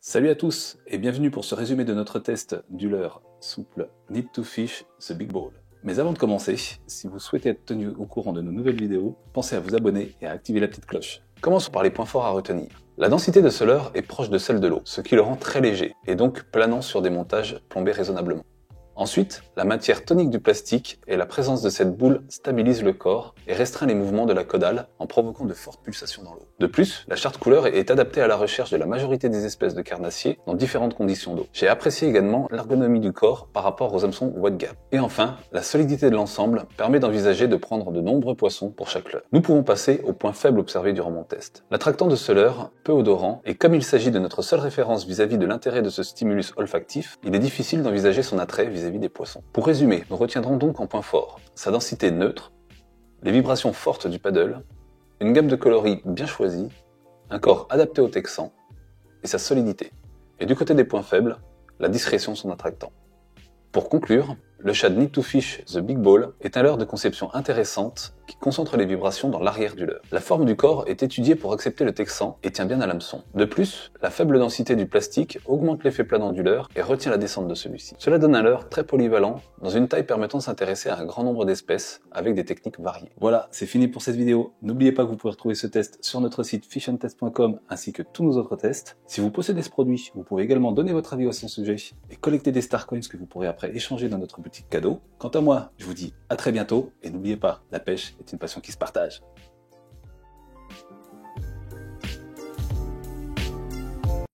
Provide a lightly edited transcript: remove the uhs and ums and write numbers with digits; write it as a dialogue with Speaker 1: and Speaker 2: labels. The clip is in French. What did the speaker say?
Speaker 1: Salut à tous et bienvenue pour ce résumé de notre test du leurre souple Need to Fish the Big Ball. Mais avant de commencer, si vous souhaitez être tenu au courant de nos nouvelles vidéos, pensez à vous abonner et à activer la petite cloche. Commençons par les points forts à retenir. La densité de ce leurre est proche de celle de l'eau, ce qui le rend très léger et donc planant sur des montages plombés raisonnablement. Ensuite, la matière tonique du plastique et la présence de cette boule stabilisent le corps et restreint les mouvements de la caudale en provoquant de fortes pulsations dans l'eau. De plus, la charte couleur est adaptée à la recherche de la majorité des espèces de carnassiers dans différentes conditions d'eau. J'ai apprécié également l'ergonomie du corps par rapport aux hameçons Wide Gap. Et enfin, la solidité de l'ensemble permet d'envisager de prendre de nombreux poissons pour chaque leurre. Nous pouvons passer au point faible observé durant mon test. L'attractant de ce leurre, peu odorant, et comme il s'agit de notre seule référence vis-à-vis de l'intérêt de ce stimulus olfactif, il est difficile d'envisager son attrait vis-à-vis des poissons. Pour résumer, nous retiendrons donc en point fort sa densité neutre, les vibrations fortes du paddle, une gamme de coloris bien choisie, un corps adapté au texan et sa solidité. Et du côté des points faibles, la discrétion de son attractant. Pour conclure, le shad Need to Fish the Big Ball est un leurre de conception intéressante qui concentre les vibrations dans l'arrière du leurre. La forme du corps est étudiée pour accepter le texan et tient bien à l'hameçon. De plus, la faible densité du plastique augmente l'effet planant du leurre et retient la descente de celui-ci. Cela donne un leurre très polyvalent, dans une taille permettant de s'intéresser à un grand nombre d'espèces avec des techniques variées. Voilà, c'est fini pour cette vidéo. N'oubliez pas que vous pouvez retrouver ce test sur notre site fishandtest.com ainsi que tous nos autres tests. Si vous possédez ce produit, vous pouvez également donner votre avis à son sujet et collecter des Star Coins que vous pourrez après échanger dans notre boutique cadeau. Quant à moi, je vous dis à très bientôt et n'oubliez pas, la pêche est une passion qui se partage.